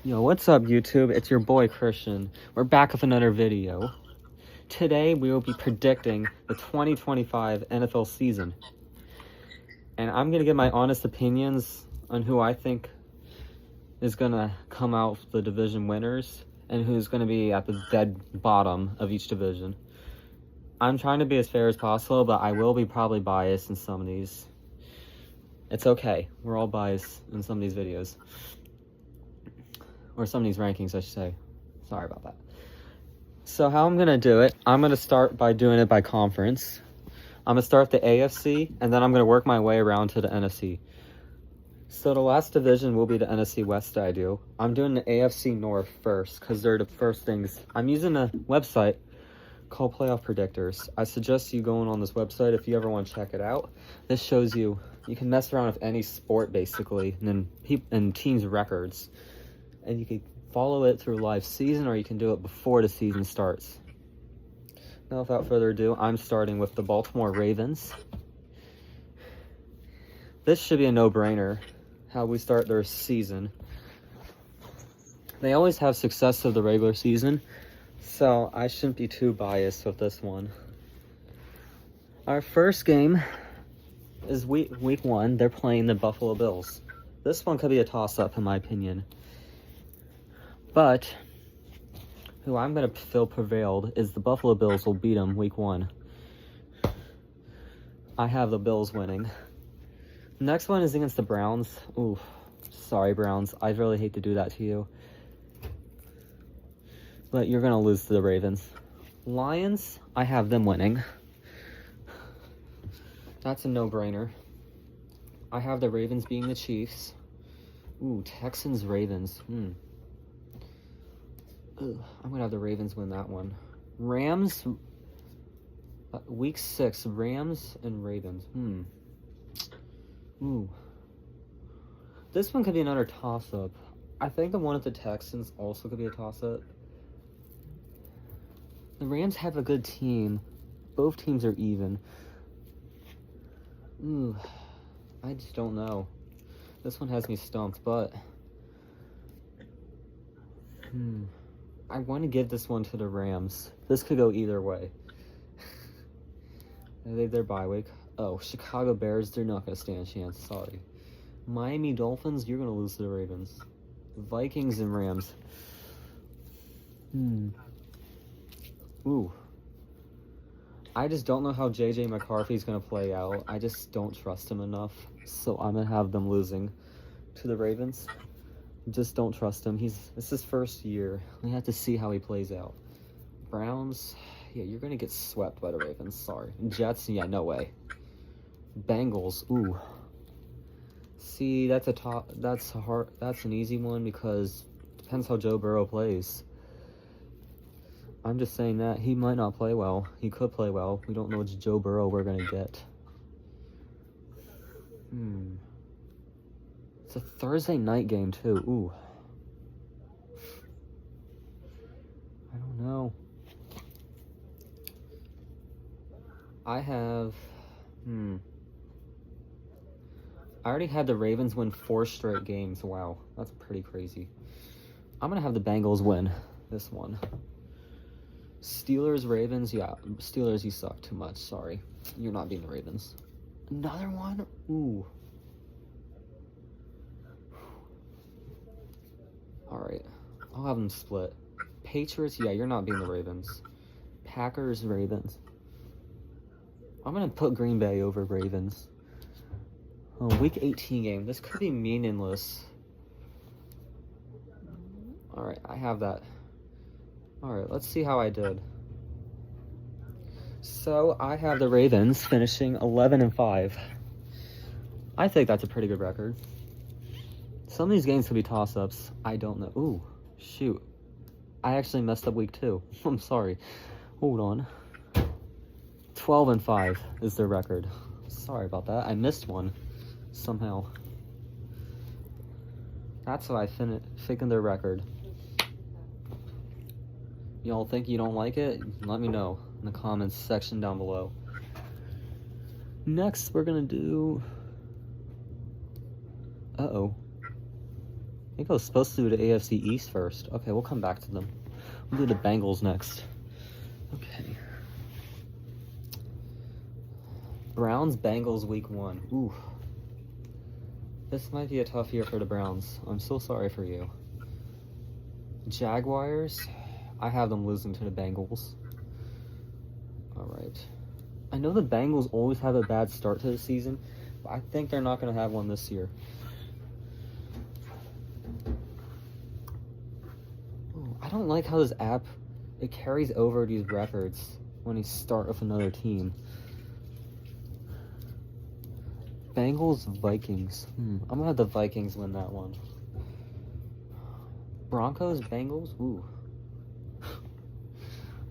Yo, what's up YouTube? It's your boy Christian. We're back with another video. Today we will be predicting the 2025 NFL season. And I'm going to give my honest opinions on who I think is going to come out the division winners and who's going to be at the dead bottom of each division. I'm trying to be as fair as possible, but I will be probably biased in some of these. It's okay. We're all biased in some of these videos. Or some of these rankings, I should say. Sorry about that. So how I'm going to do it, I'm going to start by doing it by conference. I'm going to start the AFC, and then I'm going to work my way around to the NFC. So the last division will be the NFC West I do. I'm doing the AFC North first, because they're the first things. I'm using a website called Playoff Predictors. I suggest you going on this website if you ever want to check it out. This shows you can mess around with any sport, basically, and then teams' records. And you can follow it through live season, or you can do it before the season starts. Now, without further ado, I'm starting with the Baltimore Ravens. This should be a no-brainer, how we start their season. They always have success of the regular season, so I shouldn't be too biased with this one. Our first game is week 1. They're playing the Buffalo Bills. This one could be a toss-up, in my opinion. But who I'm going to feel prevailed is the Buffalo Bills will beat them week 1. I have the Bills winning. Next one is against the Browns. Ooh, sorry, Browns. I really hate to do that to you. But you're going to lose to the Ravens. Lions, I have them winning. That's a no-brainer. I have the Ravens beating the Chiefs. Ooh, Texans, Ravens. I'm going to have the Ravens win that one. Rams, week 6, Rams and Ravens. Ooh. This one could be another toss-up. I think the one with the Texans also could be a toss-up. The Rams have a good team. Both teams are even. Ooh. I just don't know. This one has me stumped, but I want to give this one to the Rams. This could go either way. They have their bye week. Oh, Chicago Bears, they're not going to stand a chance. Sorry. Miami Dolphins, you're going to lose to the Ravens. Vikings and Rams. Ooh. I just don't know how J.J. McCarthy's going to play out. I just don't trust him enough. So I'm going to have them losing to the Ravens. Just don't trust him. It's his first year. We have to see how he plays out. Browns, yeah, you're gonna get swept by the Ravens. Sorry. Jets, yeah, no way. Bengals, ooh. See, that's an easy one because it depends how Joe Burrow plays. I'm just saying that he might not play well. He could play well. We don't know which Joe Burrow we're gonna get. It's a Thursday night game, too. Ooh. I don't know. I have... I already had the Ravens win 4 straight games. Wow. That's pretty crazy. I'm going to have the Bengals win this one. Steelers, Ravens. Yeah, Steelers, you suck too much. Sorry. You're not beating the Ravens. Another one? Ooh. Alright, I'll have them split. Patriots, yeah, you're not beating the Ravens. Packers, Ravens. I'm going to put Green Bay over Ravens. Oh, week 18 game. This could be meaningless. Alright, I have that. Alright, let's see how I did. So, I have the Ravens finishing 11-5. I think that's a pretty good record. Some of these games could be toss-ups. I don't know. Ooh, shoot. I actually messed up week 2. I'm sorry. Hold on. 12-5 is their record. Sorry about that. I missed one somehow. That's how I figured their record. Y'all think you don't like it? Let me know in the comments section down below. Next, we're going to do... Uh-oh. think I was supposed to do the AFC East first. Okay, we'll come back to them. We'll do the Bengals next. Okay. Browns, Bengals, week 1. Ooh. This might be a tough year for the Browns. I'm so sorry for you. Jaguars, I have them losing to the Bengals. Alright. I know the Bengals always have a bad start to the season, but I think they're not going to have one this year. Ooh, I don't like how this app, it carries over these records when you start with another team. Bengals, Vikings. I'm going to have the Vikings win that one. Broncos, Bengals? Ooh.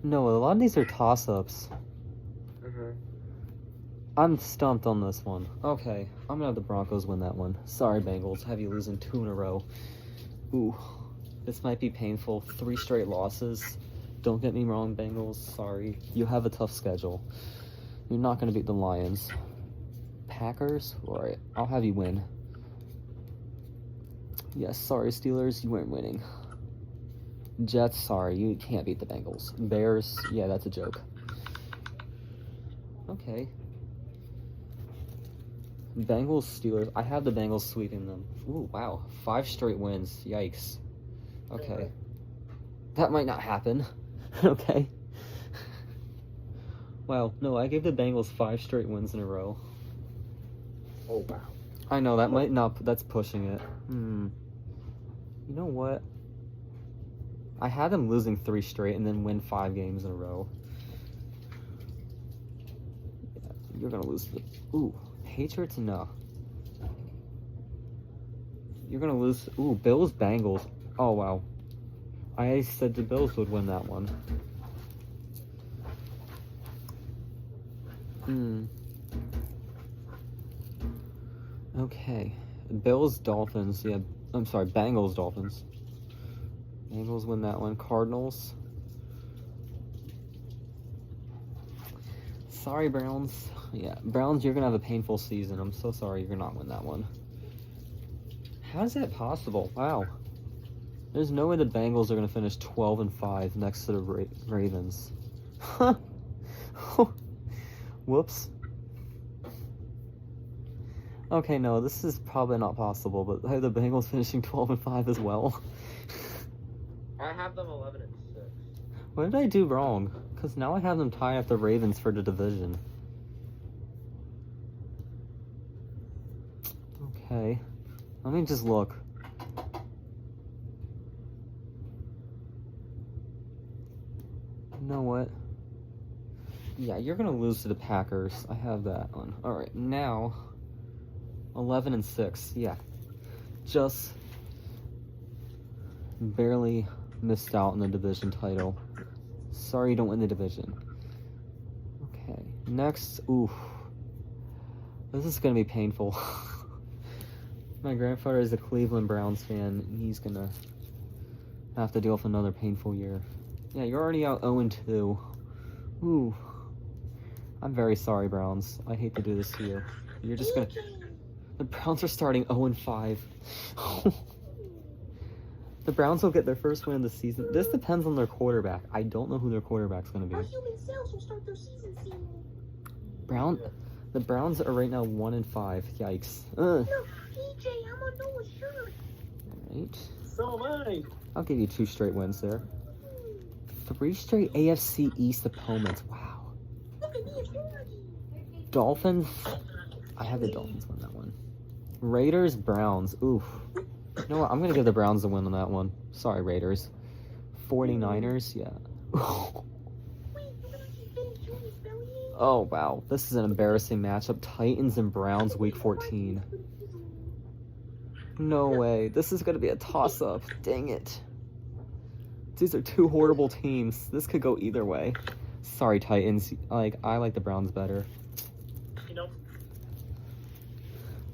No, a lot of these are toss-ups. I'm stumped on this one. Okay, I'm going to have the Broncos win that one. Sorry, Bengals. Have you losing 2 in a row. Ooh. This might be painful. 3 straight losses. Don't get me wrong, Bengals. Sorry. You have a tough schedule. You're not going to beat the Lions. Packers? Alright, I'll have you win. Yes, sorry, Steelers, you weren't winning. Jets, sorry, you can't beat the Bengals. Bears, yeah, that's a joke. Okay. Bengals, Steelers, I have the Bengals sweeping them. Ooh, wow, 5 straight wins, yikes. Okay. That might not happen. Okay. Wow, no, I gave the Bengals 5 straight wins in a row. Oh, wow. I know, that might not, that's pushing it. You know what? I had them losing 3 straight and then win 5 games in a row. Yeah, you're gonna lose the, ooh, Patriots? No. You're gonna lose, ooh, Bills, Bengals. Oh, wow. I said the Bills would win that one. Okay. Bills, Dolphins. Yeah, I'm sorry, Bengals, Dolphins. Bengals win that one. Cardinals. Sorry, Browns. Yeah, Browns, you're going to have a painful season. I'm so sorry you're not win that one. How is that possible? Wow. There's no way the Bengals are going to finish 12-5 next to the Ravens. Huh. Whoops. Okay, no, this is probably not possible, but I have the Bengals finishing 12-5 as well. I have them 11-6. What did I do wrong? Because now I have them tie up the Ravens for the division. Okay. Let me just look. You know what? Yeah, you're going to lose to the Packers. I have that one. Alright, now 11-6. Yeah. Just barely missed out on the division title. Sorry you don't win the division. Okay. Next, ooh. This is going to be painful. My grandfather is a Cleveland Browns fan, and he's going to have to deal with another painful year. Yeah, you're already out 0-2. Ooh. I'm very sorry, Browns. I hate to do this to you. You're just going to... The Browns are starting 0-5. The Browns will get their first win of the season. This depends on their quarterback. I don't know who their quarterback's going to Our be. human cells will start their season soon. The Browns are right now 1-5. Yikes. Ugh. No, PJ, I'm on Noah's shirt. Alright. So am I. I'll give you 2 straight wins there. 3 straight AFC East opponents. Wow. Look at me, it's Rory. Dolphins. I have the Dolphins win that one. Raiders, Browns. Oof. You know what? I'm going to give the Browns the win on that one. Sorry, Raiders. 49ers, yeah. Wait, you're gonna keep Ben Jones belly? Oh, wow. This is an embarrassing matchup. Titans and Browns, week 14. No way. This is going to be a toss-up. Dang it. These are 2 horrible teams. This could go either way. Sorry, Titans. I like the Browns better. You know,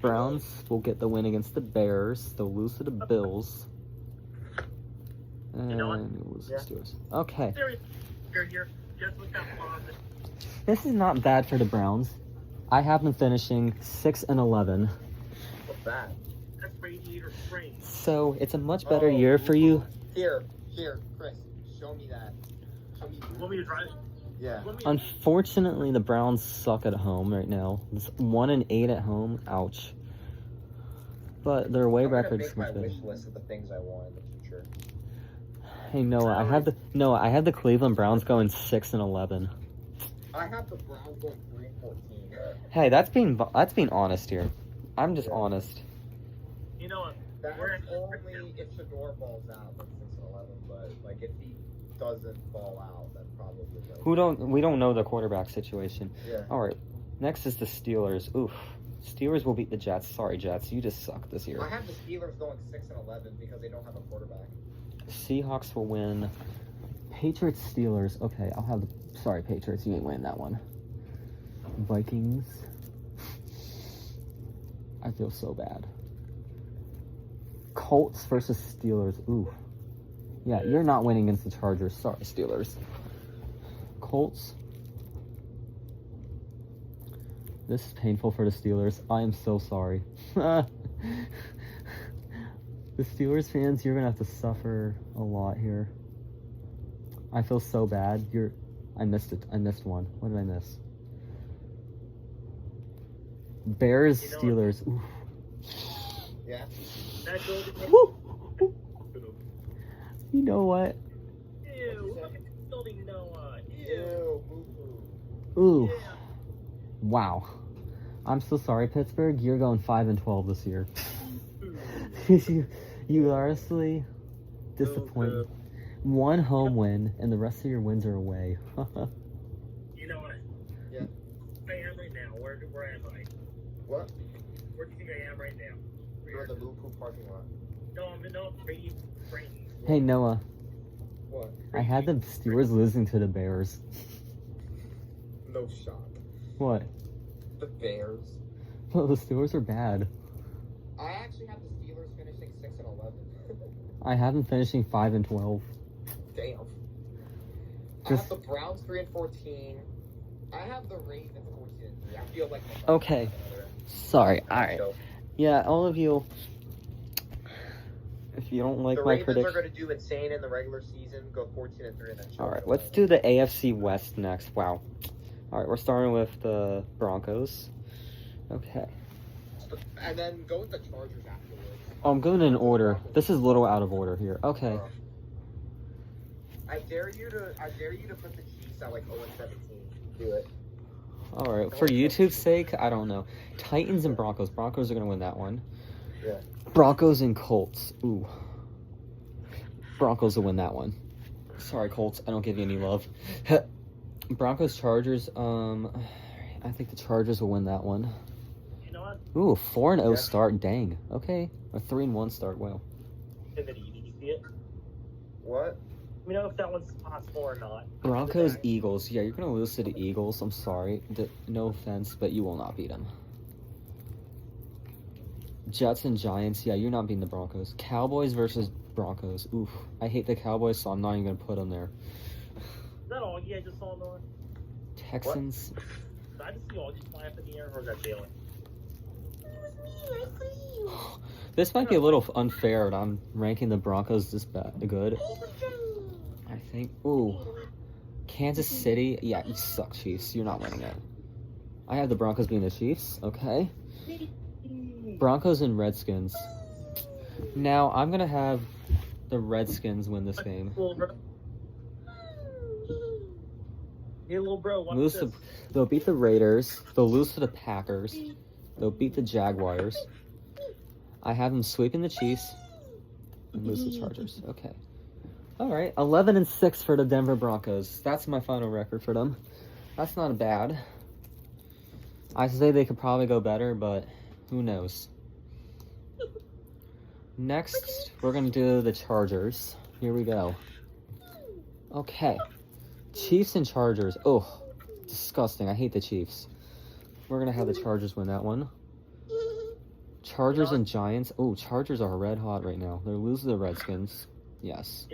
Browns will get the win against the Bears. They'll lose to the Bills. And You know what? you'll lose to Yeah. the Steelers. Okay. serious. You're just look how fun. This is not bad for the Browns. I have them finishing 6-11. What's that? That's for radiator springs. So it's a much better year for you. Here, Chris. Show me that. Show me. You want me to drive? Yeah. You want me Unfortunately, the Browns suck at home right now. It's 1-8 at home. Ouch. But their away I'm gonna record is make my much better. wish list of the things I want in the future. Hey Noah, I have the Cleveland Browns going 6-11. I have the Browns going 3-14. Hey, that's being honest here. I'm just honest. You know what? That's We're only if Shador balls out, that's 6-11. But like if he doesn't ball out, then probably. Like, We don't know the quarterback situation. Yeah. All right. Next is the Steelers. Oof. Steelers will beat the Jets. Sorry, Jets. You just suck this year. I have the Steelers going 6-11 because they don't have a quarterback. Seahawks will win. Patriots, Steelers. Okay, I'll have the. Sorry, Patriots. You ain't winning that one. Vikings. I feel so bad. Colts versus Steelers. Ooh. Yeah, you're not winning against the Chargers. Sorry, Steelers. Colts. This is painful for the Steelers. I am so sorry. The Steelers fans, you're gonna have to suffer a lot here. I feel so bad. I missed it. I missed one. What did I miss? Bears, You know Steelers. Oof. Yeah. that goes against Woo! You know what? Ew, look at this building, Noah. Ew. Ew, boo-boo. Ooh. Yeah. Wow. I'm so sorry, Pittsburgh. You're going 5-12 this year. you honestly disappointed. One home win, and the rest of your wins are away. You know what? Yeah. I am right now. Where am I? What? Where do you think I am right now? You're in the Liverpool parking lot. No, I'm in Brady Springs. Hey, Noah. What? I had the Steelers losing to the Bears. No shock. What? The Bears. Well, the Steelers are bad. I actually have the Steelers finishing 6-11. I have them finishing 5-12. Damn. I Just- have the Browns 3-14. I have the Ravens 14-3. I feel like. Okay. Sorry. All right. So, Yeah, all of you. If you don't like the my Ravens are prediction. going to do insane in the regular season. Go 14-3 and then. All right, let's do the AFC West next. Wow. All right, we're starting with the Broncos. Okay. And then go with the Chargers afterwards. Oh, I'm going in order. This is a little out of order here. Okay. I dare you to put the Chiefs at like 0-17. Do it. All right. For YouTube's sake, I don't know. Titans and Broncos. Broncos are going to win that one. Yeah. Broncos and Colts. Ooh. Broncos will win that one. Sorry, Colts. I don't give you any love. Broncos, Chargers. I think the Chargers will win that one. You know what? Ooh, 4-0 Yeah. start. Dang. Okay. A 3-1 start. Wow. Did you see it? What? Let me know if that one's possible or not. Broncos, Eagles. Yeah, you're going to lose to the Eagles. I'm sorry. No offense, but you will not beat them. Jets and Giants. Yeah, you're not beating the Broncos. Cowboys versus Broncos. Oof. I hate the Cowboys, so I'm not even going to put them there. Is that all you just saw, Noah? Texans. Did I just see all you fly up in the air, or is that Jalen? It was me. I see you. This might be a little unfair, but I'm ranking the Broncos this good. I think. Ooh. Kansas City. Yeah, you suck, Chiefs. You're not winning it. I have the Broncos being the Chiefs. Okay. Broncos and Redskins. Now, I'm going to have the Redskins win this game. Little bro. Hey, little bro, watch Lose this. to, they'll beat the Raiders. They'll lose to the Packers. They'll beat the Jaguars. I have them sweeping the Chiefs and lose the Chargers. Okay. All right. 11-6 for the Denver Broncos. That's my final record for them. That's not bad. I say they could probably go better, but who knows? Next, we're going to do the Chargers. Here we go. Okay. Chiefs and Chargers. Oh, disgusting. I hate the Chiefs. We're going to have the Chargers win that one. Chargers and Giants. Oh, Chargers are red hot right now. They're losing to the Redskins. Yes.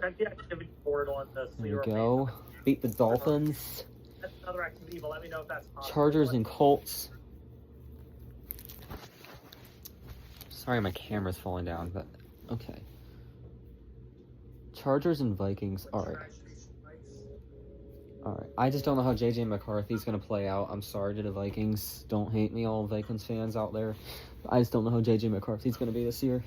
Check the activity board on the There we go. Beat the Dolphins. That's another activity, but let me know if that's possible. Chargers and Colts. Sorry, my camera's falling down, but okay. Chargers and Vikings. All right. All right. I just don't know how JJ McCarthy's gonna play out. I'm sorry to the Vikings. Don't hate me, all Vikings fans out there. I just don't know how JJ McCarthy's gonna be this year.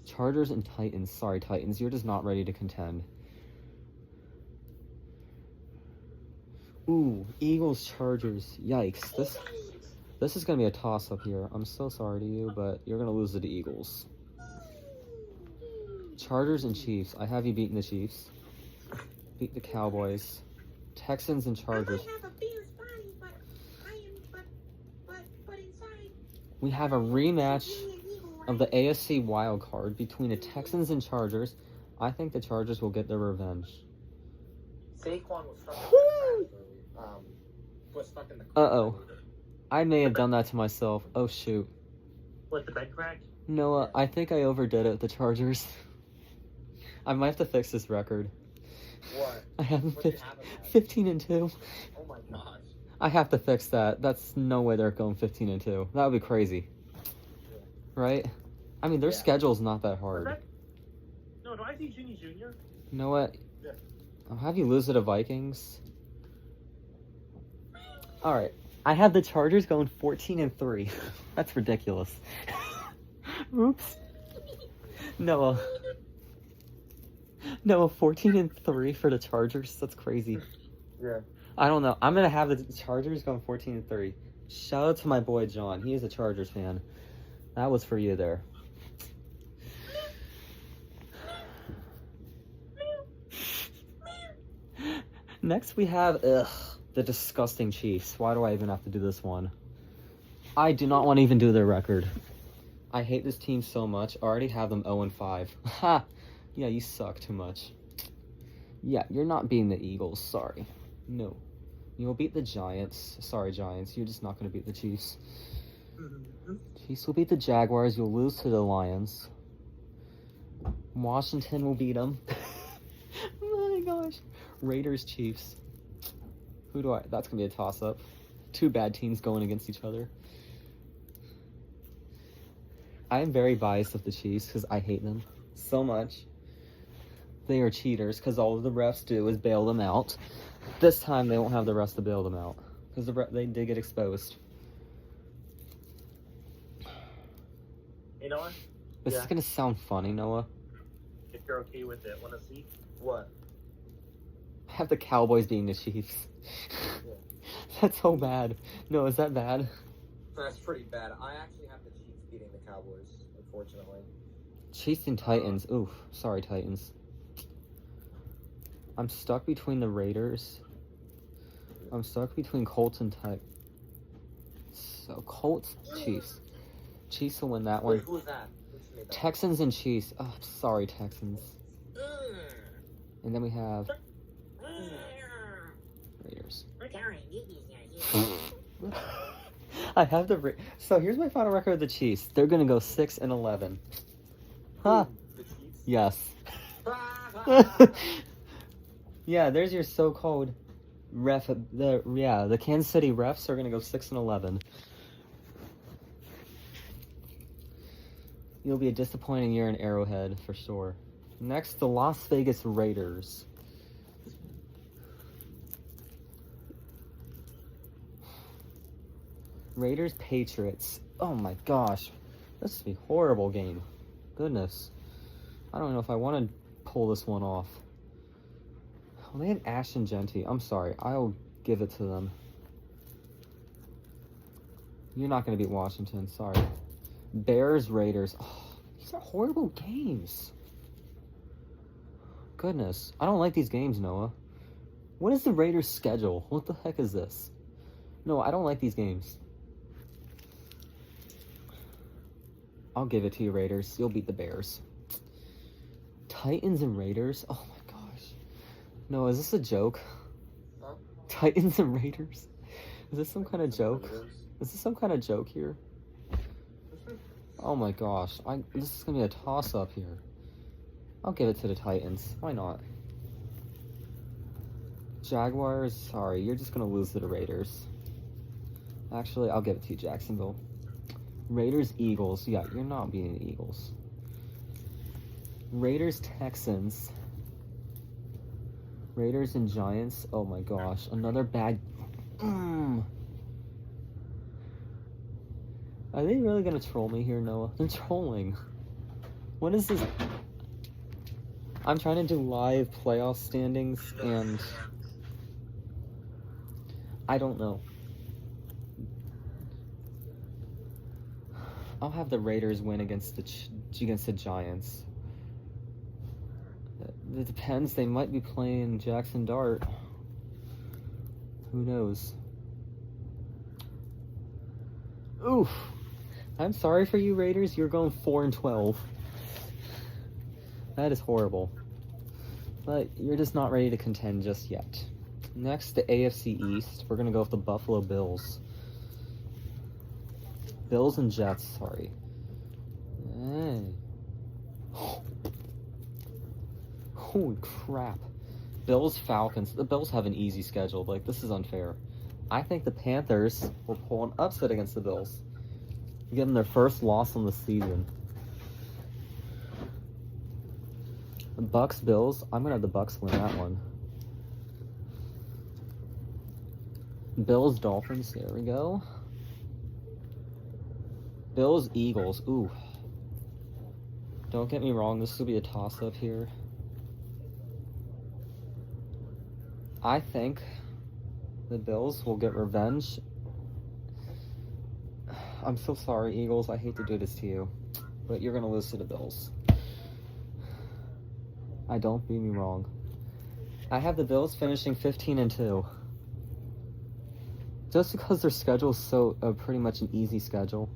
Chargers and Titans. Sorry, Titans. You're just not ready to contend. Ooh, Eagles, Chargers. Yikes. This is going to be a toss-up here. I'm so sorry to you, but you're going to lose to the Eagles. Chargers and Chiefs. I have you beating the Chiefs. Beat the Cowboys. Texans and Chargers. We have a rematch of the AFC wild card between the Texans and Chargers. I think the Chargers will get their revenge. Saquon was stuck in the Uh-oh. I may have done that to myself. Oh, shoot. What, the bed crack? Noah, I think I overdid it, the Chargers. I might have to fix this record. What? I have What'd you have it at? 15 and 2. Oh my gosh. I have to fix that. That's no way they're going 15 and 2. That would be crazy. Right? I mean, their Yeah. schedule's not that Was hard. that... No, I see Junior Jr. You know what? Yeah. I'll have you lose to the Vikings. Alright. I have the Chargers going 14 and 3. That's ridiculous. Oops. Noah, 14 and 3 for the Chargers? That's crazy. Yeah. I don't know. I'm going to have the Chargers going 14 and 3. Shout out to my boy John. He is a Chargers fan. That was for you there. Next we have, the disgusting Chiefs. Why do I even have to do this one? I do not want to even do their record. I hate this team so much. I already have them 0 and 5. Ha! Yeah, you suck too much. Yeah, you're not beating the Eagles. Sorry. No. You'll beat the Giants. Sorry, Giants. You're just not going to beat the Chiefs. Chiefs will beat the Jaguars. You'll lose to the Lions. Washington will beat them. Oh my gosh. Raiders, Chiefs. Who do I... That's going to be a toss-up. Two bad teams going against each other. I am very biased with the Chiefs because I hate them so much. They are cheaters because all the refs do is bail them out. This time they won't have the refs to bail them out because they did get exposed. You know what? This Yeah. is going to sound funny, Noah. If you're okay with it, want to see? What? I have the Cowboys beating the Chiefs. That's so bad. No, is that bad? That's pretty bad. I actually have the Chiefs beating the Cowboys, unfortunately. Chiefs and Titans. Oof. Sorry, Titans. I'm stuck between the Raiders. I'm stuck between Colts and Titans. So, Colts, Chiefs. Chiefs will win that one. Wait, who was that? Who just made that? Texans and Chiefs. Oh, sorry, Texans. And then we have Raiders. I have the So here's my final record of the Chiefs. They're gonna go 6 and 11. Huh? The Chiefs? Yes. Yeah, there's your so-called ref. The Kansas City refs are gonna go 6 and 11. You'll be a disappointing year in Arrowhead for sure. Next, the Las Vegas Raiders. Raiders Patriots. Oh my gosh. This is a horrible game. Goodness. I don't know if I want to pull this one off. Well, they had Ashton Genty. I'm sorry. I'll give it to them. You're not going to beat Washington. Sorry. Bears Raiders. Oh, these are horrible games. Goodness. I don't like these games, Noah. What is the Raiders' schedule? What the heck is this? No, I don't like these games. I'll give it to you, Raiders. You'll beat the Bears. Titans and Raiders? Oh my gosh. No, is this a joke? Huh? Titans and Raiders? Is this some kind of joke? Is this some kind of joke here? Oh my gosh. This is going to be a toss-up here. I'll give it to the Titans. Why not? Jaguars, sorry. You're just going to lose to the Raiders. Actually, I'll give it to you, Jacksonville. Raiders, Eagles. Yeah, you're not beating the Eagles. Raiders, Texans. Raiders and Giants. Oh my gosh, another bad. Are they really gonna troll me here, Noah? They're trolling. What is this? I'm trying to do live playoff standings, and I don't know. I'll have the Raiders win against the Giants. It depends. They might be playing Jackson Dart. Who knows? Oof. I'm sorry for you, Raiders. You're going 4-12. That is horrible. But you're just not ready to contend just yet. Next, the AFC East. We're going to go with the Buffalo Bills. Bills and Jets, sorry. Hey. Holy crap. Bills, Falcons. The Bills have an easy schedule. Like, this is unfair. I think the Panthers will pull an upset against the Bills. Give them their first loss on the season. The Bucks, Bills. I'm going to have the Bucks win that one. Bills, Dolphins. There we go. Bills, Eagles. Ooh. Don't get me wrong. This will be a toss-up here. I think the Bills will get revenge. I'm so sorry, Eagles. I hate to do this to you, but you're going to lose to the Bills. Don't be me wrong. I have the Bills finishing 15-2. Just because their schedule is so pretty much an easy schedule.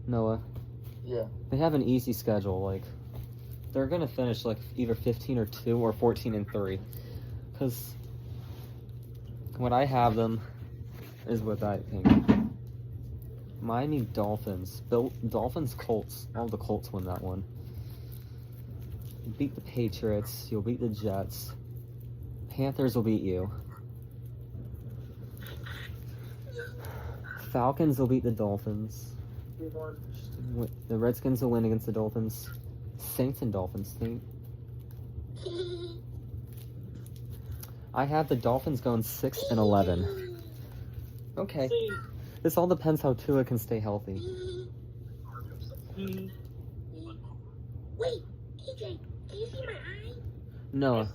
Noah. Yeah. They have an easy schedule. Like, they're going to finish like either 15-2 or 14-3. Because what I have them is what I think. Miami Dolphins. Dolphins, Colts. All the Colts win that one. You beat the Patriots. You'll beat the Jets. Panthers will beat you. Falcons will beat the Dolphins. The Redskins will win against the Dolphins. Saints and Dolphins. I have the Dolphins going 6-11. Okay. This all depends how Tua can stay healthy. Wait, AJ, can you see my eye? Noah,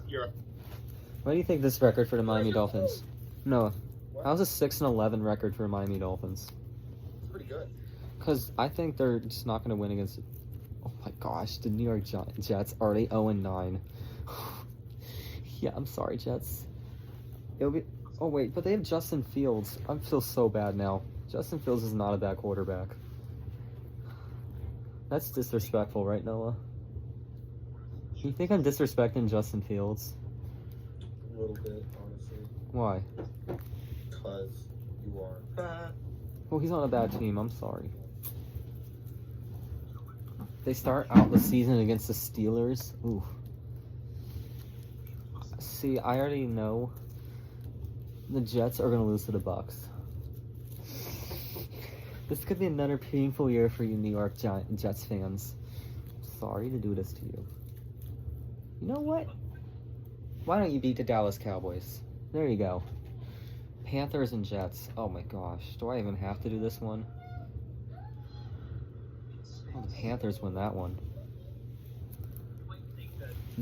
what do you think this record for the Miami Dolphins? Noah, how's a 6-11 record for Miami Dolphins? It's pretty good. Because I think they're just not going to win against. Oh my gosh, the New York Jets are already 0-9. Yeah, I'm sorry, Jets. It'll be. Oh wait, but they have Justin Fields. I feel so bad now. Justin Fields is not a bad quarterback. That's disrespectful, right, Noah? You think I'm disrespecting Justin Fields? A little bit, honestly. Why? Because you are. Well, he's on a bad team. I'm sorry. They start out the season against the Steelers. Ooh. See, I already know the Jets are going to lose to the Bucks. This could be another painful year for you New York Jets fans. Sorry to do this to you. You know what? Why don't you beat the Dallas Cowboys? There you go. Panthers and Jets. Oh my gosh. Do I even have to do this one? Oh, the Panthers win that one.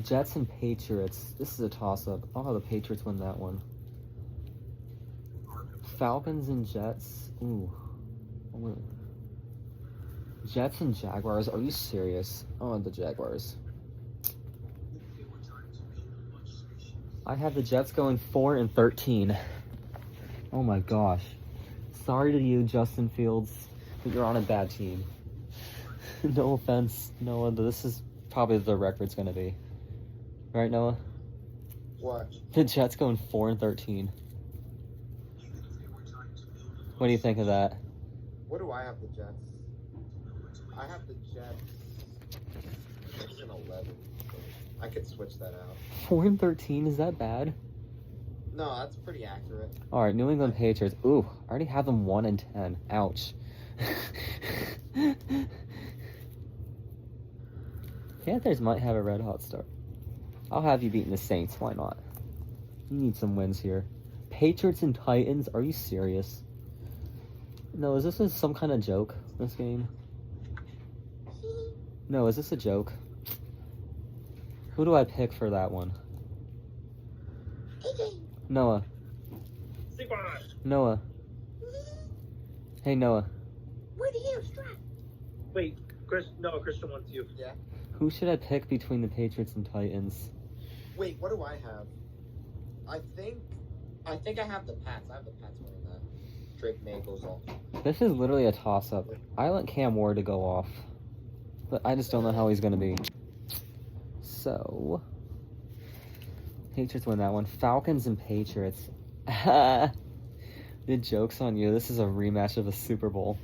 Jets and Patriots. This is a toss-up. I'll have the Patriots win that one. Falcons and Jets. Ooh. Jets and Jaguars. Are you serious? Oh, the Jaguars. I have the Jets going 4-13. Oh my gosh. Sorry to you, Justin Fields, but you're on a bad team. No offense, Noah, but this is probably the record's going to be. Right, Noah? What? The Jets going 4-13. What do you think of that? What do I have the Jets? I have the Jets 6-11. I could switch that out. 4-13, is that bad? No, that's pretty accurate. All right, New England Patriots. Ooh, I already have them 1-10. Ouch. Panthers might have a red hot start. I'll have you beating the Saints. Why not? You need some wins here. Patriots and Titans. Are you serious? No, is this some kind of joke? This game? No, is this a joke? Who do I pick for that one? AJ. Noah. Saquon. Noah. Hey, Noah. Where the hell strap? Wait, Christian wants you. Yeah. Who should I pick between the Patriots and Titans? Wait, what do I have? I think I have the Pats. I have the Pats winning that. Drake May goes off. This is literally a toss-up. I want Cam Ward to go off, but I just don't know how he's going to be. So, Patriots win that one. Falcons and Patriots. The joke's on you. This is a rematch of a Super Bowl.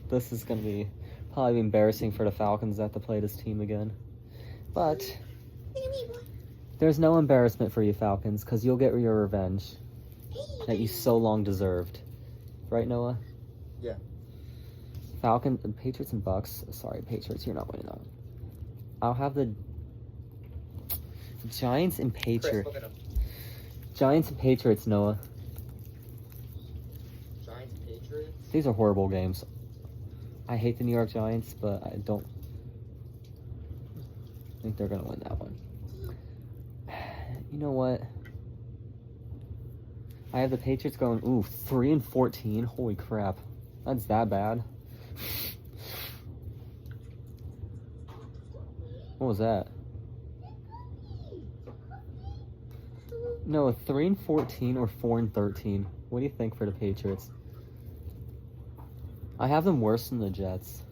This is going to be probably embarrassing for the Falcons that have to play this team again. But Look at me, boy. there's no embarrassment for you Falcons because you'll get your revenge that you so long deserved. Right, Noah? Yeah. Falcons and Patriots and Bucks. Sorry, Patriots, you're not winning that one. I'll have the Giants and Chris, Patriots. look at him. Giants and Patriots, Noah. Giants, Patriots. These are horrible games. I hate the New York Giants, but I don't think they're going to win that one. You know what? I have the Patriots going, 3-14. Holy crap. That's that bad. What was that? No, 3-14 or 4-13. What do you think for the Patriots? I have them worse than the Jets.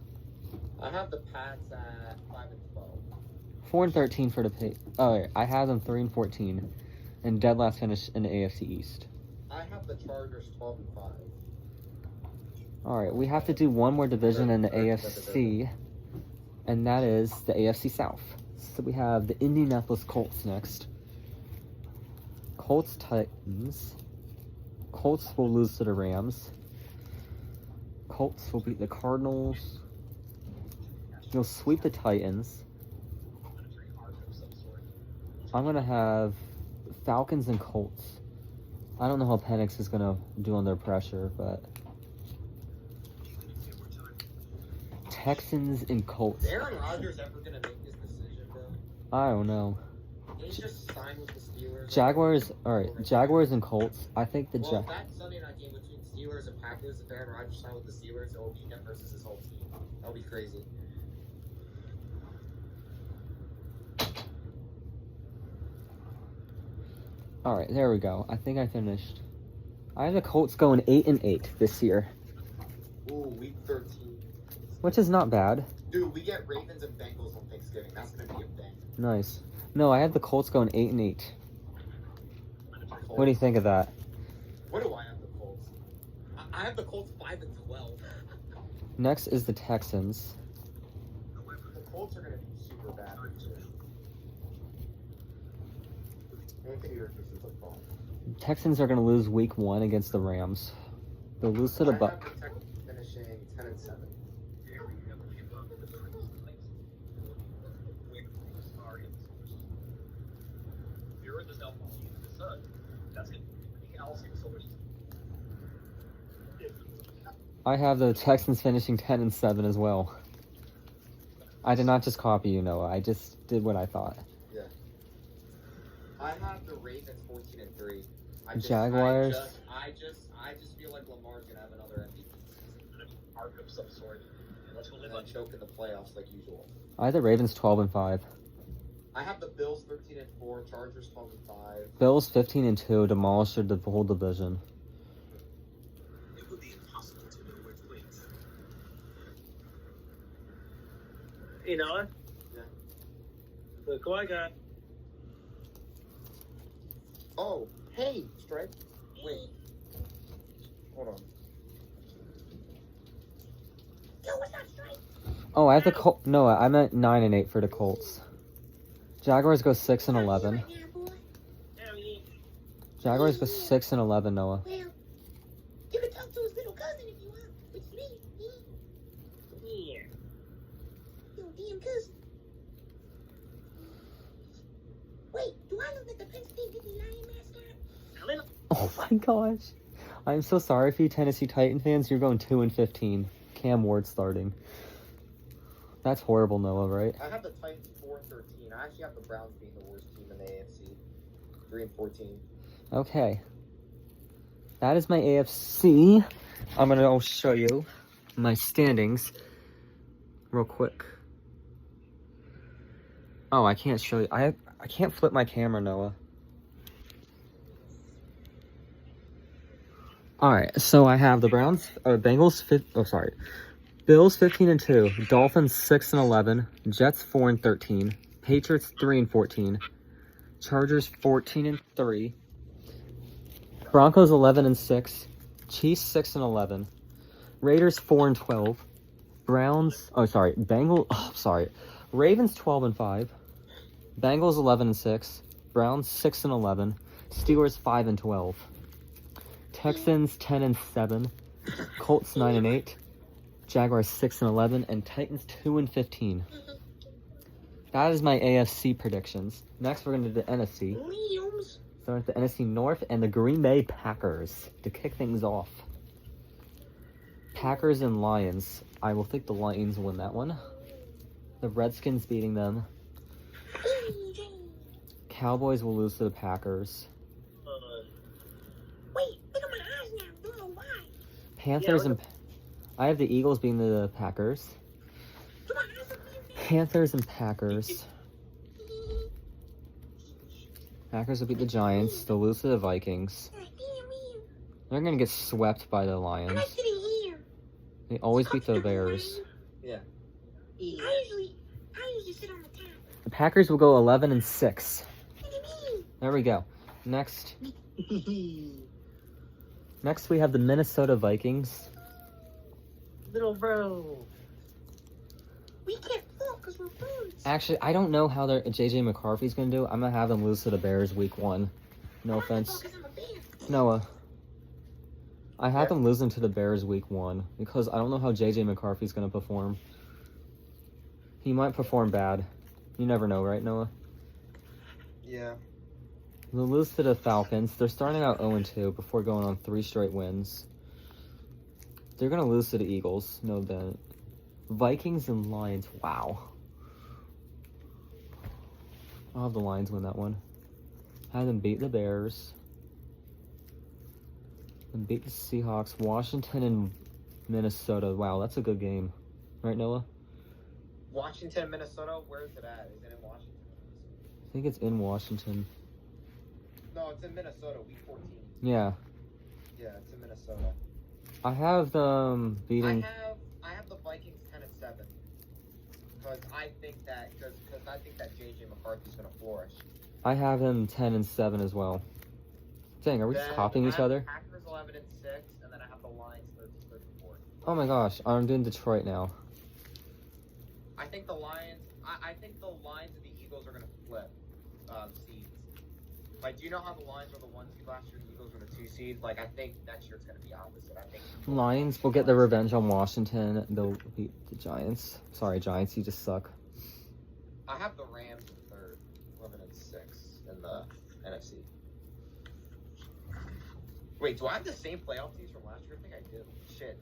I have the Pats at 5-12. 4-13 for the I have them 3-14, and dead last finish in the AFC East. I have the Chargers 12-5. All right, we have to do one more division in the AFC, and that is the AFC South. So we have the Indianapolis Colts next. Colts Titans. Colts will lose to the Rams. Colts will beat the Cardinals. You'll sweep the Titans. I'm going to have Falcons and Colts. I don't know how Penix is going to do under pressure, but Texans and Colts. Is Aaron Rodgers ever going to make this decision, bro? I don't know. He just signed with the Steelers. Jaguars, all right. Jaguars and Colts. I think the Well, if that Sunday night game between Steelers and Packers, if Aaron Rodgers signed with the Steelers, it will be him versus his whole team. That would be crazy. All right, there we go. I think I finished. I have the Colts going 8-8 this year, Ooh, week 13. which is not bad. Dude, we get Ravens and Bengals on Thanksgiving. That's going to be a bang. Nice. No, I have the Colts going 8-8. What do you think of that? What do I have the Colts? I have the Colts 5-12. Next is the Texans. The Colts are going to be super bad. Anthony Richardson's a problem. Texans are going to lose week 1 against the Rams. They'll lose to the I Bucks. have the Texans finishing 10-7. I have the Texans finishing 10-7 as well. I did not just copy you, Noah. I just did what I thought. I have the Ravens 14-3. Jaguars. I just feel like Lamar's gonna have another MVP season. Arc of some sort. Let's go And live then on choke in the playoffs like usual. I have the Ravens 12-5. I have the Bills 13-4, Chargers 12-5. Bills 15-2, demolished the whole division. It would be impossible to know where to wait. You know what? Yeah. Look who I got. Oh, hey, Stripe. Wait. Hold on. Yo, what's up, Stripe? Oh, I have the Colts. No, I meant 9-8 for the Colts. Jaguars go 6-11. Right now, boy. Jaguars go 6 and 11, Noah. Well, you can talk to his little cousin if you want, which is me. Yeah. Your damn cousin. Wait, do I look like the Penn State Disney Lion mascot? A little. Oh my gosh. I'm so sorry for you Tennessee Titan fans. You're going 2 and 15. Cam Ward starting. That's horrible, Noah, right? I have the Titans 4 and 13. I actually have the Browns being the worst team in the AFC. 3 and 14. Okay. That is my AFC. I'm going to show you my standings real quick. Oh, I can't show you. I can't flip my camera, Noah. Alright, so I have the Bills 15 and 2, Dolphins 6 and 11, Jets 4 and 13, Patriots 3 and 14, Chargers 14 and 3, Broncos 11 and 6, Chiefs 6 and 11, Raiders 4 and 12, Ravens 12 and 5, Bengals 11 and 6, Browns 6 and 11, Steelers 5 and 12, Texans 10 and 7, Colts 9 and 8, Jaguars 6 and 11, and Titans 2 and 15. That is my AFC predictions. Next, we're going to do the NFC. Liams. Starting with the NFC North and the Green Bay Packers to kick things off. Packers and Lions. I will think the Lions win that one. The Redskins beating them. AJ. Cowboys will lose to the Packers. Wait, look at my eyes now. Don't know why. Panthers Yeah, and... I have the Eagles beating the Packers. Do my eyes look weird now? Panthers and Packers. Packers will beat the Giants. They'll lose to the Vikings. They're going to get swept by the I Lions. sitting here. They always beat the Bears. Yeah. I usually sit on the top. The Packers will go 11 and 6. Look at me. There we go. Next we have the Minnesota Vikings. Little bro. We can't fall because we're birds. Actually, I don't know how JJ McCarthy's going to do. I'm going to have them lose to the Bears week 1. No offense. Because I'm a bear. Noah. I had them losing to the Bears week 1 because I don't know how JJ McCarthy's going to perform. He might perform bad. You never know, right, Noah? Yeah. They'll lose to the Falcons. They're starting out 0-2 before going on 3 straight wins. They're going to lose to the Eagles. No doubt. Vikings and Lions. Wow. I'll have the Lions win that one. Have them beat the Bears. And beat the Seahawks. Washington and Minnesota. Wow, that's a good game. Right, Noah? Washington, Minnesota. Where is it at? Is it in Washington? I think it's in Washington. No, it's in Minnesota. Week 14. Yeah. Yeah, it's in Minnesota. I have them beating... I have the Vikings 10 and 7. Because I think that JJ McCarthy's gonna flourish. I have him 10 and 7 as well. Dang, are we just copying each other? Packers 11 and 6, and then I have the Lions 13-34. Oh my gosh, I'm doing Detroit now. I think the Lions and the Eagles are gonna flip seeds. Like, do you know how the Lions were the 1 seed last year, the Eagles were the 2 seed? Like, I think next year it's gonna be opposite. I think Lions will get their revenge on Washington. They'll beat the Giants. Sorry, Giants, you just suck. I have the Rams in 3rd, 11 and 6 in the NFC. Wait, do I have the same playoff teams from last year? I think I do. Shit.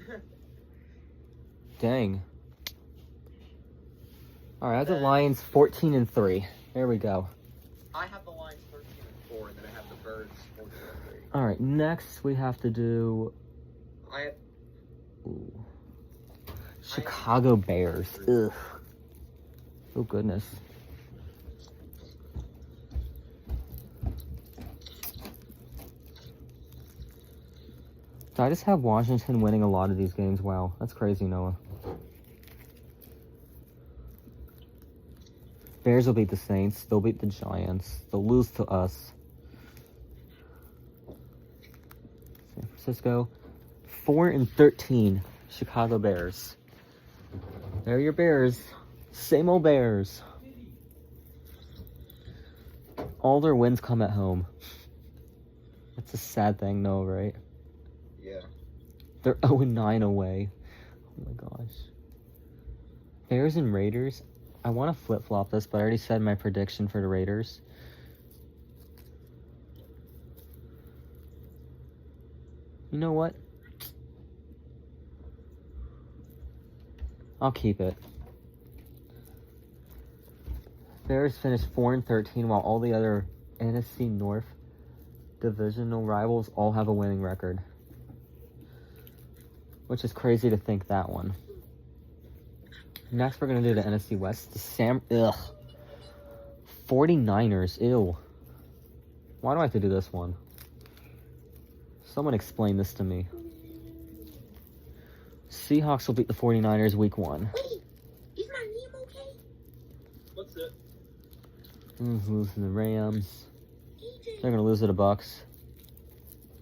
Dang. Alright, I have the Lions 14 and 3. There we go. I have the Lions 13 and 4, and then I have the Birds 14 and 3. Alright, next we have to do... I have Ooh. Chicago Bears. Ugh. Oh, goodness. So I just have Washington winning a lot of these games. Wow, that's crazy, Noah. Bears will beat the Saints. They'll beat the Giants. They'll lose to us. San Francisco. 4 and 13. Chicago Bears. There are your Bears. Same old Bears. All their wins come at home. That's a sad thing, no, right? Yeah. They're 0-9 away. Oh my gosh. Bears and Raiders. I want to flip-flop this, but I already said my prediction for the Raiders. You know what? I'll keep it. Bears finished 4-13, while all the other NFC North divisional rivals all have a winning record. Which is crazy to think that one. Next, we're going to do the NFC West. The 49ers. Ew. Why do I have to do this one? Someone explain this to me. Seahawks will beat the 49ers week 1. Wait, is my Liam okay? What's it? Losing the Rams. AJ, They're going to lose to the Bucks.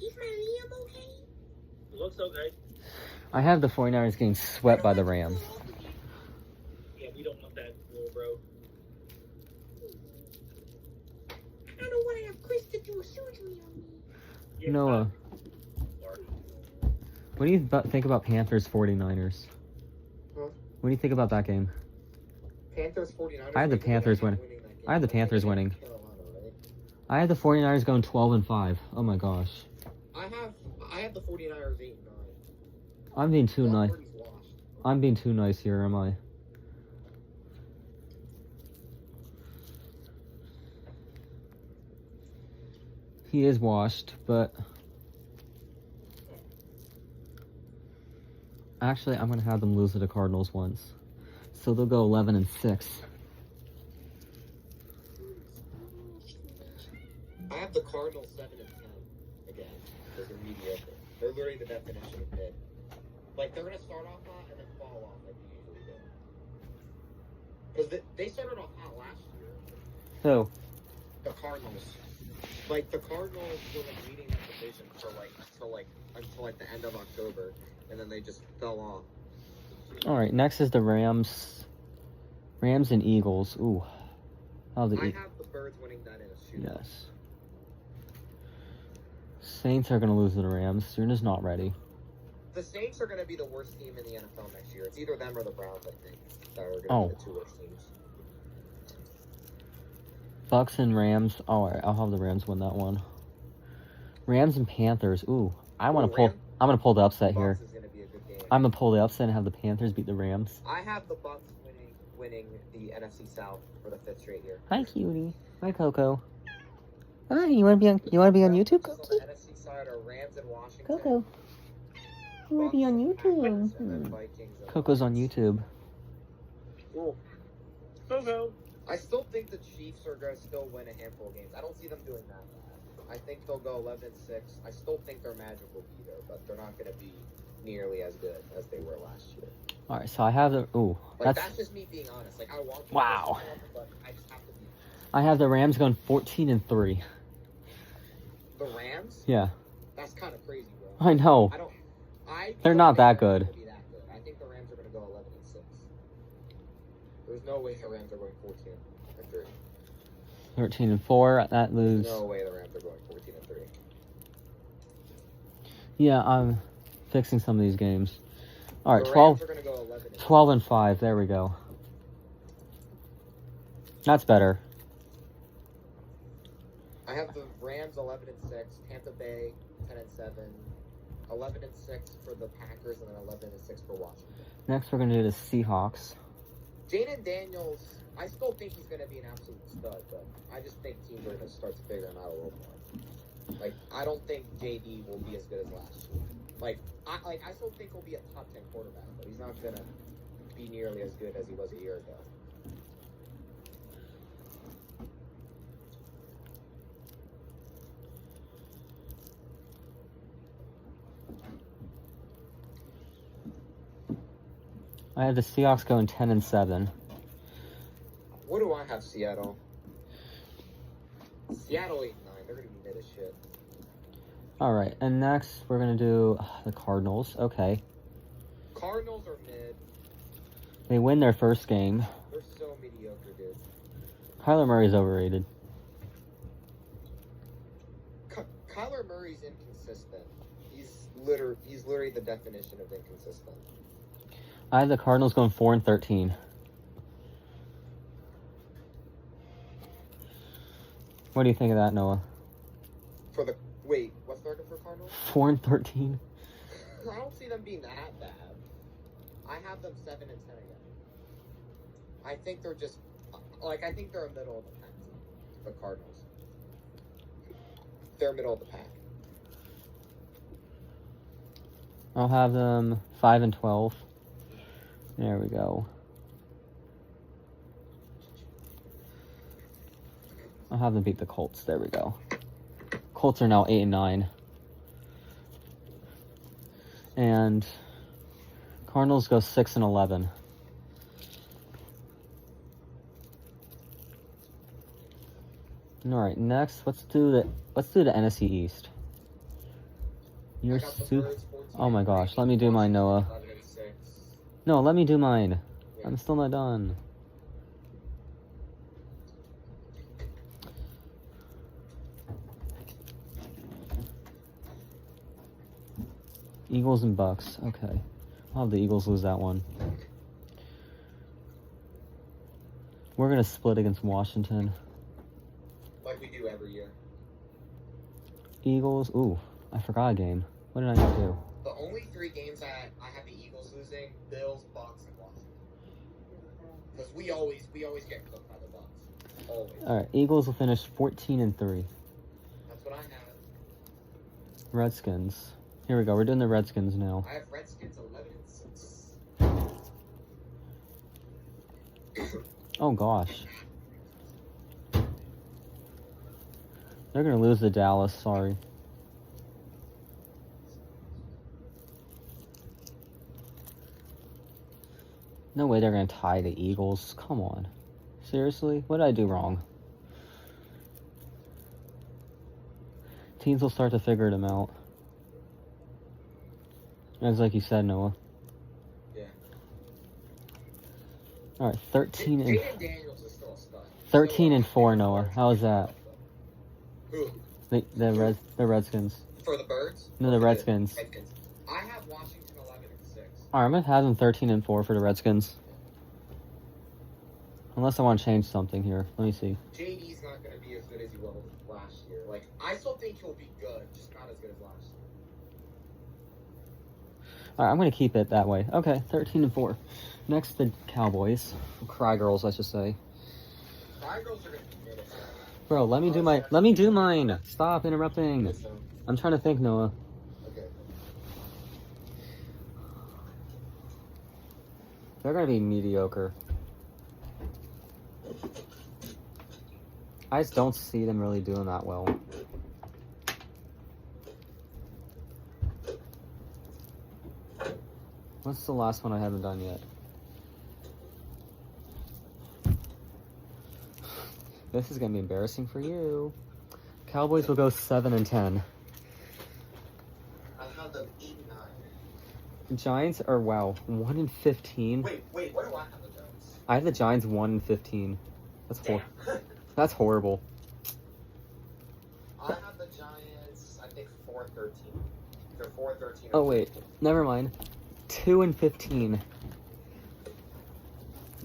is my Liam okay? Looks okay. I have the 49ers getting swept by the Rams. Yeah, we don't want that rule, bro. I don't want to have Chris to do a surgery on me. Yeah, Noah, sorry. what do you think about Panthers 49ers? Huh? What do you think about that game? Panthers 49ers. I had the Panthers winning. I had the Panthers winning. I had the 49ers going 12-5. Oh my gosh. I have the 49ers 8-9. I'm being too nice. Brock Purdy's washed. I'm being too nice here, am I? He is washed, but actually, I'm gonna have them lose to the Cardinals once, so they'll go 11-6. I have the Cardinals 7-10 again. Those are mediocre. They're literally the definition of mid. Like they're gonna start off hot and then fall off like they usually do. Because they started off hot last year. So, The Cardinals. Like the Cardinals were like leading that division for until the end of October, and then they just fell off. all right. Next is the Rams. Rams and Eagles. Ooh, how the I have the Birds winning that in a shootout. yes. Saints are gonna lose to the Rams. They're just not ready. The Saints are going to be the worst team in the NFL next year. It's either them or the Browns, I think, that are going to be the two worst teams. Bucks and Rams. All right, I'll have the Rams win that one. Rams and Panthers. Ooh, I want to pull. I'm gonna pull the upset here. Bucks is going to be a good game. I'm gonna pull the upset and have the Panthers beat the Rams. I have the Bucks winning the NFC South for the 5th straight year. Hi, cutie. Hi, Coco. Hi, you wanna be on YouTube, So Coco? the NFC side are Rams and Washington. Coco. You wanna be on YouTube? And then Vikings and Coco's on Lions. YouTube. Cool. Ho-ho. I still think the Chiefs are going to still win a handful of games. I don't see them doing that bad. I think they'll go 11-6. I still think their magic will be there, but they're not going to be nearly as good as they were last year. All right, so I have the. Ooh, Like, that's. that's just me being honest. Like, I want to Wow. but I just have to be. I have the Rams going 14-3. The Rams? Yeah, That's kind of crazy, bro. I know. They're don't not think that they're good. gonna be that good. I think the Rams are going to go 11-6. There's no way the Rams are going 14-3. 13-4. That lose. No way the Rams are going 14-3. Yeah, I'm fixing some of these games. All right, The 12. Rams are going to go 11-6. 12-5. There we go. That's better. I have the Rams 11-6, Tampa Bay 10-7, 11-6 for the Packers, and then 11-6 for Washington. Next, we're gonna do the Seahawks. Jaden Daniels, I still think he's going to be an absolute stud, but I just think teams are going to start to figure him out a little more. Like, I don't think JD will be as good as last year. I still think he'll be a top 10 quarterback, but he's not going to be nearly as good as he was a year ago. I have the Seahawks going 10-7. What do I have, Seattle? Seattle 8-9. They're going to be mid as shit. All right, and next we're gonna do the Cardinals. Okay, Cardinals are mid. they win their first game. They're so mediocre, dude. Kyler Murray's overrated. Kyler Murray he's inconsistent. He's literally the definition of inconsistent. I have the Cardinals going 4-13. What do you think of that, Noah? Wait, what's the record for Cardinals? 4-13. I don't see them being that bad. I have them 7-10 again. I think they're just I think they're a middle of the pack team. The Cardinals. They're middle of the pack. I'll have them 5-12. There we go. I'll have them beat the Colts. There we go. Colts are now 8-9. And Cardinals go 6-11. All right, next let's do the NFC East. You're I got the super. Birds 14 Oh my gosh, and let me do mine, Noah. 11-6. No, let me do mine. Yeah. I'm still not done. Eagles and Bucks. Okay. I'll have the Eagles lose that one. We're going to split against Washington. Like we do every year. Eagles. Ooh, I forgot a game. What did I not do? The only 3 games that I have the Eagles losing: Bills, Bucks, and Washington. Because we always get cooked by the Bucks. Always. All right, Eagles will finish 14-3. That's what I have. Redskins. Here we go. We're doing the Redskins now. I have Redskins 11-6. Oh gosh. They're going to lose to Dallas. Sorry. No way they're going to tie the Eagles. Come on. Seriously? What did I do wrong? Teams will start to figure them out. As like you said, Noah. Yeah. All right, 13 and Jaden Daniels is still a stud. 13-4, Noah. How is that? Who? The Redskins. For the Birds? No, the Redskins. Redskins. I have Washington 11-6. All right, I'm gonna have them 13-4 for the Redskins. Unless I want to change something here. Let me see. JD's not going to be as good as he was last year. Like, I still think he'll be good, just not as good as last year. All right, I'm gonna keep it that way. Okay, 13-4. Next, the Cowboys. Cry girls, I should say. Fire Girls are going to commit it. Bro, let me do mine. Stop interrupting. I'm trying to think, Noah. Okay. They're gonna be mediocre. I just don't see them really doing that well. What's the last one I haven't done yet? This is gonna be embarrassing for you. Cowboys will go 7-10. I have them 8-9. Giants are 1-15. Wait, what do I have the Giants? I have the Giants 1-15. Damn. That's horrible. I have the Giants, I think 4-13. They're 4-13. Oh wait, never mind. 2-15.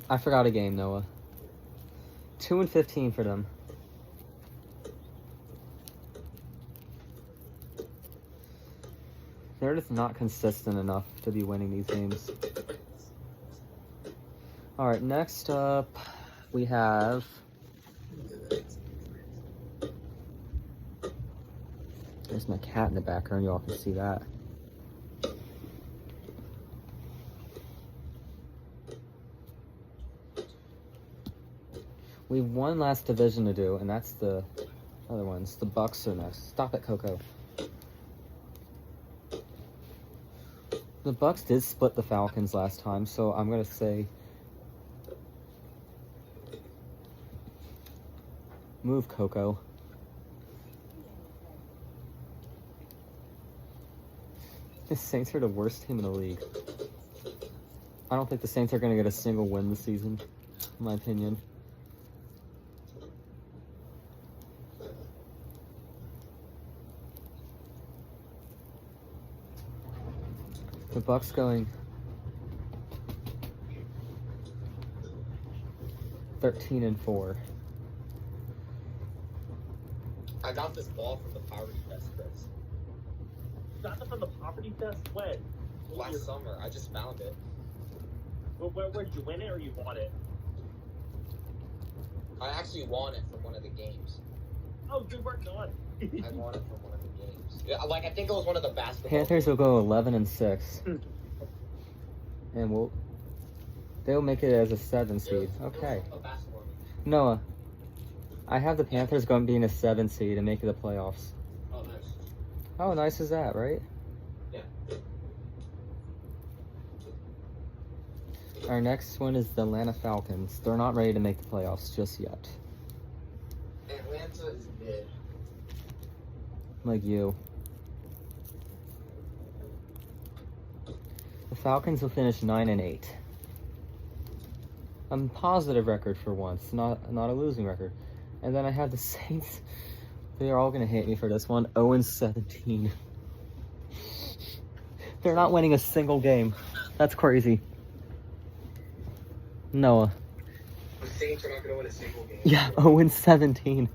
I forgot a game, Noah. 2-15 for them. They're just not consistent enough to be winning these games. All right, next up we have there's my cat in the background. Y'all can see that. We have one last division to do, and that's the other ones. The Bucks are next. Stop it, Coco. The Bucks did split the Falcons last time, so I'm gonna say move Coco. The Saints are the worst team in the league. I don't think the Saints are gonna get a single win this season, in my opinion. The Bucks going 13-4. I got this ball from the Poverty Fest, Chris. You got them from the Poverty Fest when? Last summer. I just found it. Where did you win it or you bought it? I actually won it from one of the games. Oh, good work, on. I won it from one of the games. Yeah, like I think it was one of the basketball. Panthers will go 11-6. And they'll make it as a 7 seed. Okay. A basketball game. Noah, I have the Panthers going being a 7 seed and making the playoffs. Oh, nice. How nice is that, right? Yeah. Our next one is the Atlanta Falcons. They're not ready to make the playoffs just yet. Atlanta is mid. Like you. The Falcons will finish 9-8. A positive record for once, not a losing record. And then I have the Saints. They are all gonna hate me for this one. 0-17. They're not winning a single game. That's crazy. Noah. The Saints are not going to win a single game. Yeah, 0-17.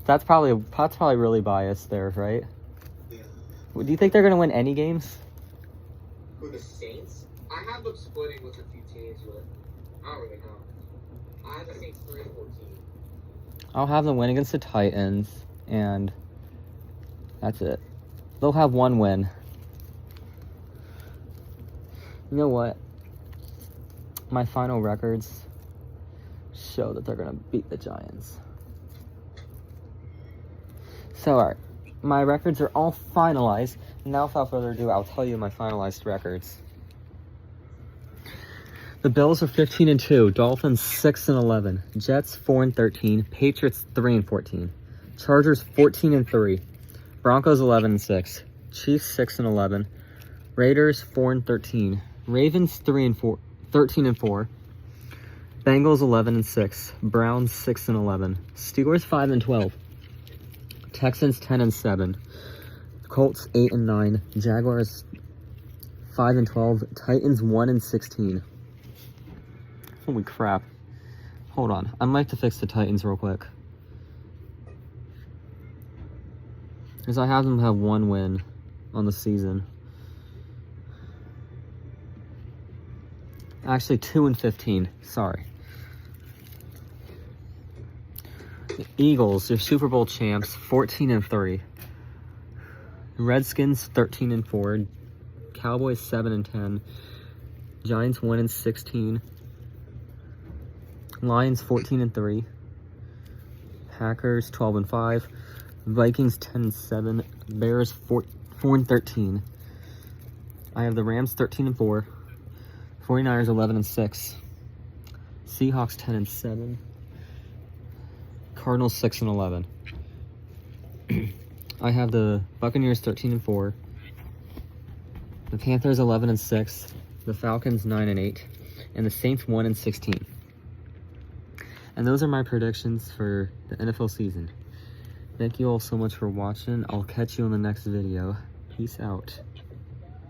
That's probably really biased there, right? Yeah. Do you think they're gonna win any games? Who, the Saints? I have them splitting with a few teams, but I don't really know. I have the Saints 3-14. I'll have them win against the Titans, and that's it. They'll have one win. You know what? My final records show that they're gonna beat the Giants. So, alright. My records are all finalized. Now, without further ado, I'll tell you my finalized records. The Bills are 15-2, Dolphins 6-11, Jets 4-13, Patriots 3-14, Chargers 14-3, Broncos 11-6, Chiefs 6-11, Raiders 4-13, Ravens 13-4, Bengals 11-6, Browns 6-11, Steelers 5-12, Texans 10-7, Colts 8-9, Jaguars 5-12, Titans 1-16. Holy crap. Hold on. I'd like to fix the Titans real quick. Because I have them have one win on the season. Actually, 2-15. Sorry. The Eagles, they're Super Bowl champs, 14-3. Redskins, 13-4. Cowboys, 7-10. Giants, 1-16. Lions 14-3, Packers 12-5, Vikings 10-7, Bears 4-13. I have the Rams 13-4, 49ers 11-6, Seahawks 10-7, Cardinals 6-11. I have the Buccaneers 13-4, the Panthers 11-6, the Falcons 9-8, and the Saints 1-16. And those are my predictions for the NFL season. Thank you all so much for watching. I'll catch you in the next video. Peace out.